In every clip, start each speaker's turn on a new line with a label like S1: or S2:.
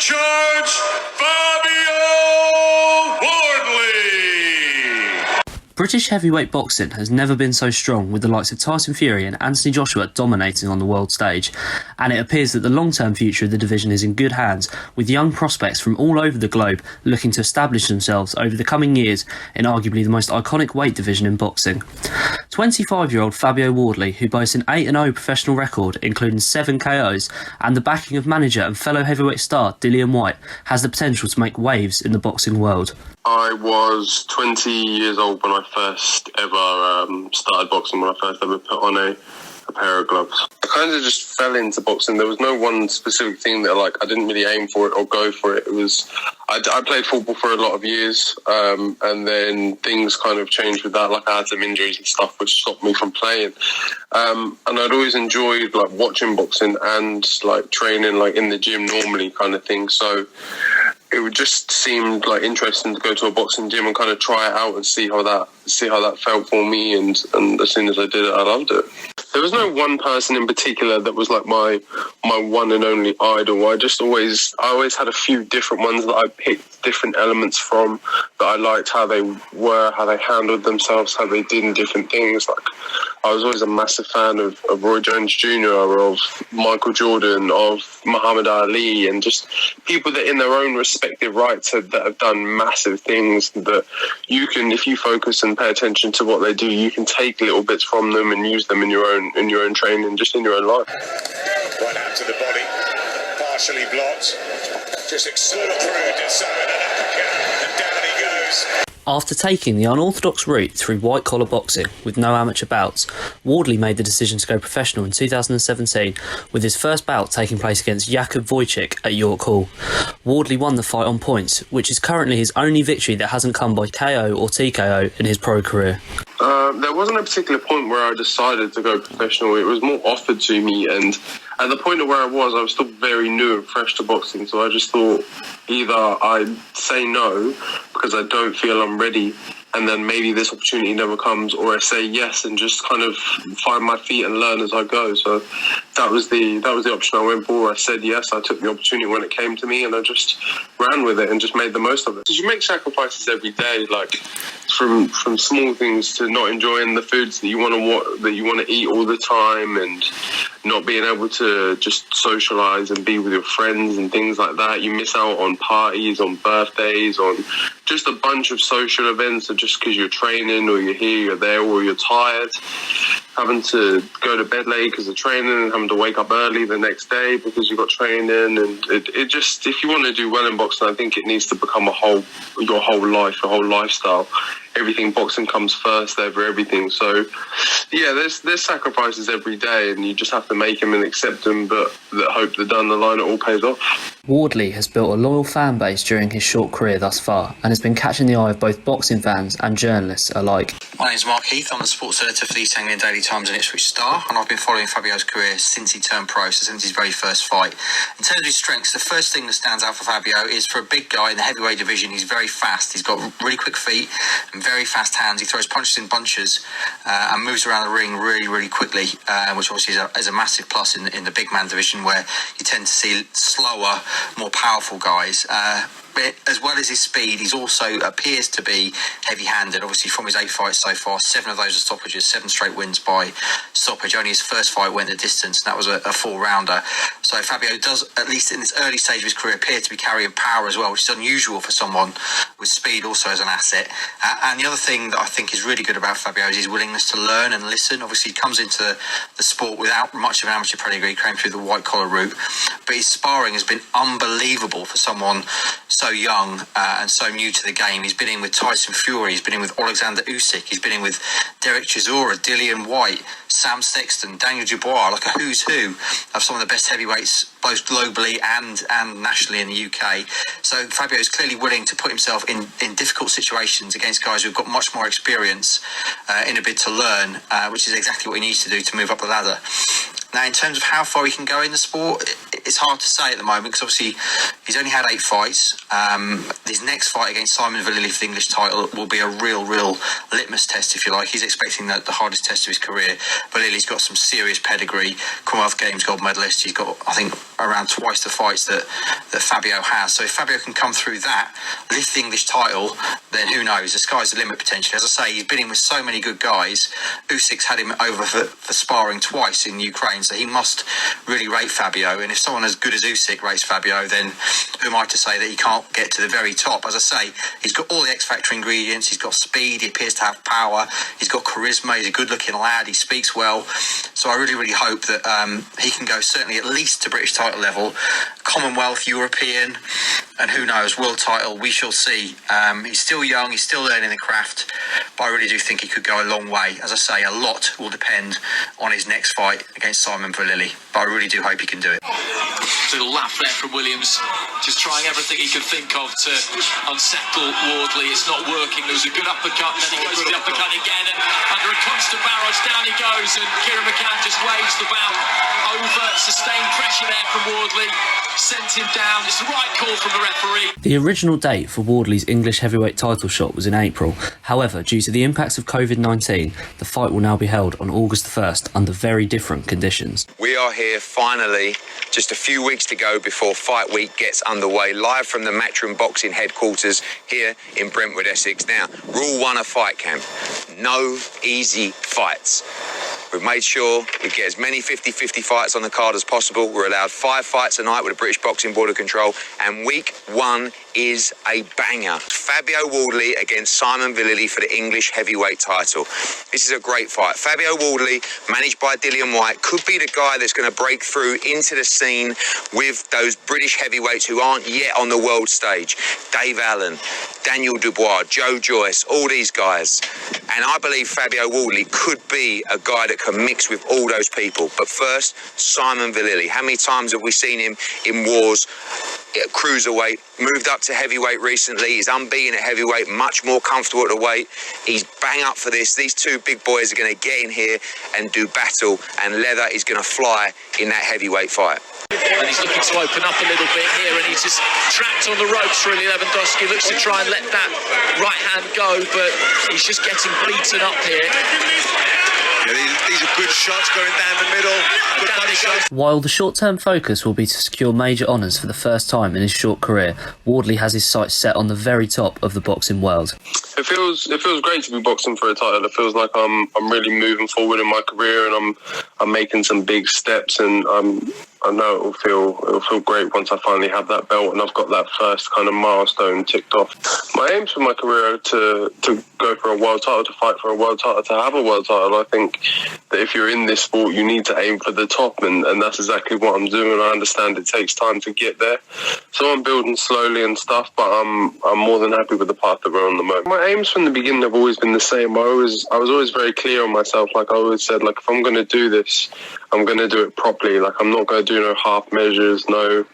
S1: Judge Fabio Wardley.
S2: British heavyweight boxing has never been so strong, with the likes of Tyson Fury and Anthony Joshua dominating on the world stage, and it appears that the long-term future of the division is in good hands, with young prospects from all over the globe looking to establish themselves over the coming years in arguably the most iconic weight division in boxing. 25-year-old Fabio Wardley, who boasts an 8-0 professional record, including 7 KOs, and the backing of manager and fellow heavyweight star Dillian Whyte, has the potential to make waves in the boxing world.
S3: I was 20 years old when I first ever started boxing, when I first ever put on a pair of gloves. I kind of just fell into boxing. There was no one specific thing that I didn't really aim for it or go for it. It was, I played football for a lot of years, and then things kind of changed with that. Like, I had some injuries and stuff which stopped me from playing. And I'd always enjoyed watching boxing and training in the gym normally kind of thing. So it would just seem interesting to go to a boxing gym and kind of try it out and see how that felt for me. And as soon as I did it, I loved it. There was no one person in particular that was my one and only idol. I always had a few different ones that I picked different elements from that I liked, how they were, how they handled themselves, how they did different things. I was always a massive fan of Roy Jones Jr., of Michael Jordan, of Muhammad Ali, and just people that in their own respective rights that have done massive things that you can, if you focus and pay attention to what they do, you can take little bits from them and use them in your own training, just in your own life.
S1: Right out to the body, partially blocked, just exploded through, Simon, an uppercut, and down he goes.
S2: After taking the unorthodox route through white-collar boxing with no amateur bouts, Wardley made the decision to go professional in 2017, with his first bout taking place against Jakub Wojcik at York Hall. Wardley won the fight on points, which is currently his only victory that hasn't come by KO or TKO in his pro career.
S3: There wasn't a particular point where I decided to go professional. It was more offered to me, and at the point of where I was still very new and fresh to boxing, so I just thought either I'd say no because I don't feel I'm ready, and then maybe this opportunity never comes, or I say yes and just kind of find my feet and learn as I go. So that was the option I went for. I said yes, I took the opportunity when it came to me, and I just ran with it and just made the most of it. Because you make sacrifices every day, from small things to not enjoying the foods that you want to eat all the time, and not being able to just socialise and be with your friends and things like that. You miss out on parties, on birthdays, on just a bunch of social events, and just because you're training or you're here, you're there, or you're tired, having to go to bed late because of training and having to wake up early the next day because you've got training. And it just, if you want to do well in boxing, I think it needs to become your whole life, your whole lifestyle. Everything, boxing comes first over everything. So yeah, there's sacrifices every day, and you just have to make them and accept them, but that hope that down the line it all pays off.
S2: Wardley has built a loyal fan base during his short career thus far, and has been catching the eye of both boxing fans and journalists alike.
S4: My name's Mark Heath. I'm the sports editor for the East Anglian Daily Times and Ipswich Star, and I've been following Fabio's career since he turned pro, so since his very first fight. In terms of his strengths, the first thing that stands out for Fabio is, for a big guy in the heavyweight division, he's very fast. He's got really quick feet and very fast hands. He throws punches in bunches and moves around the ring really, really quickly, which obviously is a massive plus in the big man division, where you tend to see slower, more powerful guys. But as well as his speed, he's also appears to be heavy-handed. Obviously, from his 8 fights so far, 7 of those are stoppages, 7 straight wins by stoppage. Only his first fight went the distance, and that was a 4-rounder. So Fabio does, at least in this early stage of his career, appear to be carrying power as well, which is unusual for someone with speed also as an asset. And the other thing that I think is really good about Fabio is his willingness to learn and listen. Obviously, he comes into the sport without much of an amateur pedigree, came through the white-collar route, but his sparring has been unbelievable for someone so young and so new to the game. He's been in with Tyson Fury, he's been in with Alexander Usyk, he's been in with Derek Chisora, Dillian Whyte, Sam Sexton, Daniel Dubois, like a who's who of some of the best heavyweights, both globally and nationally in the UK. So Fabio is clearly willing to put himself in difficult situations against guys who've got much more experience in a bid to learn, which is exactly what he needs to do to move up the ladder. Now, in terms of how far he can go in the sport, it's hard to say at the moment, because obviously he's only had 8 fights. His next fight against Simon Vallily for the English title will be a real litmus test, if you like. He's expecting the hardest test of his career. Vallely's got some serious pedigree, Commonwealth Games gold medalist. He's got, I think, around twice the fights that Fabio has. So if Fabio can come through that, lift the English title, then who knows? The sky's the limit potentially. As I say, he's been in with so many good guys. Usyk's had him over for sparring twice in Ukraine, so he must really rate Fabio. And if someone as good as Usyk rates Fabio, then who am I to say that he can't get to the very top? As I say, he's got all the X-factor ingredients. He's got speed. He appears to have power. He's got charisma. He's a good-looking lad. He speaks well. So I really hope that he can go certainly at least to British title level, Commonwealth, European, and who knows, world title. We shall see. He's still young. He's still learning the craft, but I really do think he could go a long way. As I say, a lot will depend on his next fight against Simon Vallily, but I really do hope he can do it.
S5: Little laugh there from Williams, just trying everything he could think of to unsettle Wardley. It's not working. There was a good uppercut, then he goes for the uppercut again, and under a constant barrage, down he goes, and Kieran McCann just waves the bout over. Sustained pressure there from Wardley, sent him down. It's the right call from the referee.
S2: The original date for Wardley's English heavyweight title shot was in April. However, due to the impacts of COVID-19, the fight will now be held on August 1st under very different conditions.
S6: We are here finally, just a few weeks to go before fight week gets underway, live from the Matchroom Boxing headquarters here in Brentwood, Essex. Now, rule 1 of fight camp: no easy fights. We've made sure we get as many 50-50 fights on the card as possible. We're allowed 5 fights a night with the British Boxing Board of Control, and week 1 is a banger. Fabio Wardley against Simon Vallily for the English heavyweight title. This is a great fight. Fabio Wardley, managed by Dillian White, could be the guy that's going to break through into the scene with those British heavyweights who aren't yet on the world stage. Dave Allen, Daniel Dubois, Joe Joyce, all these guys. And I believe Fabio Wardley could be a guy that can mix with all those people. But first, Simon Vallily. How many times have we seen him in wars at cruiserweight? Moved up to heavyweight recently. He's unbeaten at heavyweight, much more comfortable at the weight. He's bang up for this. These two big boys are going to get in here and do battle, and leather is going to fly in that heavyweight fight.
S5: And he's looking to open up a little bit here, and he's just trapped on the ropes, really. Lewandowski looks to try and let that right hand go, but he's just getting beaten up here.
S1: Yeah, these are good shots going down the middle. Good body shots.
S2: While the short-term focus will be to secure major honours for the first time in his short career, Wardley has his sights set on the very top of the boxing world.
S3: It feels great to be boxing for a title. It feels like I'm really moving forward in my career, and I'm making some big steps, and I know it'll feel great once I finally have that belt and I've got that first kind of milestone ticked off. My aims for my career are to go for a world title, to fight for a world title, to have a world title. I think that if you're in this sport, you need to aim for the top, and that's exactly what I'm doing. I understand it takes time to get there, so I'm building slowly and stuff, but I'm more than happy with the path that we're on the moment. My aims from the beginning have always been the same. I was always very clear on myself. Like I always said, like if I'm going to do this, I'm going to do it properly. Like I'm not going to do no half measures, no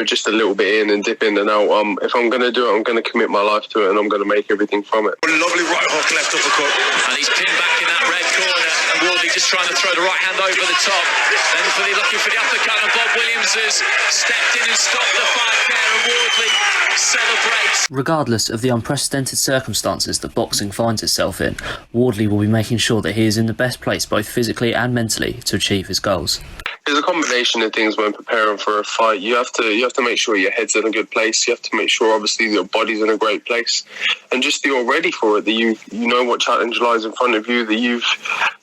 S3: just a little bit in and dip in and out. If I'm going to do it, I'm going to commit my life to it, and I'm going to make everything from it.
S1: Lovely right hook left uppercut.
S5: And he's pinned back in that red corner, and Wardley just trying to throw the right hand over the top. Then looking for the uppercut, and Bob Williams has stepped in and stopped the fight there, and Wardley celebrates.
S2: Regardless of the unprecedented circumstances that boxing finds itself in, Wardley will be making sure that he is in the best place both physically and mentally to achieve his goals.
S3: There's a combination of things when preparing for a fight. You have to make sure your head's in a good place. You have to make sure, obviously, your body's in a great place, and just that you're ready for it. That you know what challenge lies in front of you. That you've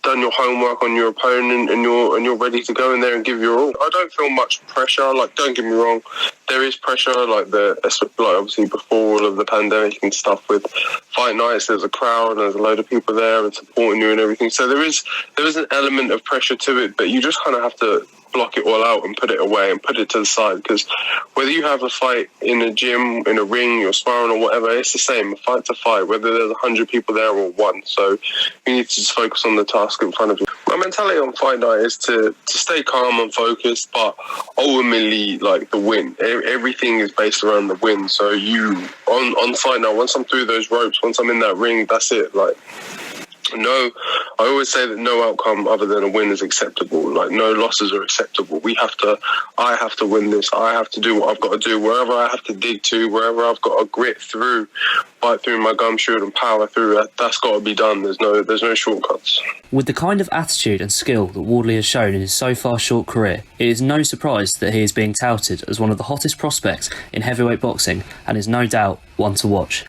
S3: done your homework on your opponent, and you're ready to go in there and give your all. I don't feel much pressure. Like, don't get me wrong, there is pressure. Like obviously before all of the pandemic and stuff with fight nights, there's a crowd and there's a load of people there and supporting you and everything. So there is an element of pressure to it, but you just kind of have to block it all out and put it away and put it to the side, because whether you have a fight in a gym, in a ring, you're sparring or whatever, it's the same. A fight's a fight, whether there's 100 people there or one. So you need to just focus on the task in front of you. My mentality on fight night is to stay calm and focused, but ultimately, like, the win. Everything is based around the win. So you on fight night, once I'm through those ropes, once I'm in that ring, that's it. Like, No, I always say that no outcome other than a win is acceptable. Like, no losses are acceptable. I have to win this. I have to do what I've got to do. Wherever I have to dig to, wherever I've got to grit through, bite through my gumshoe and power through, that's got to be done. There's no shortcuts.
S2: With the kind of attitude and skill that Wardley has shown in his so far short career, it is no surprise that he is being touted as one of the hottest prospects in heavyweight boxing and is no doubt one to watch.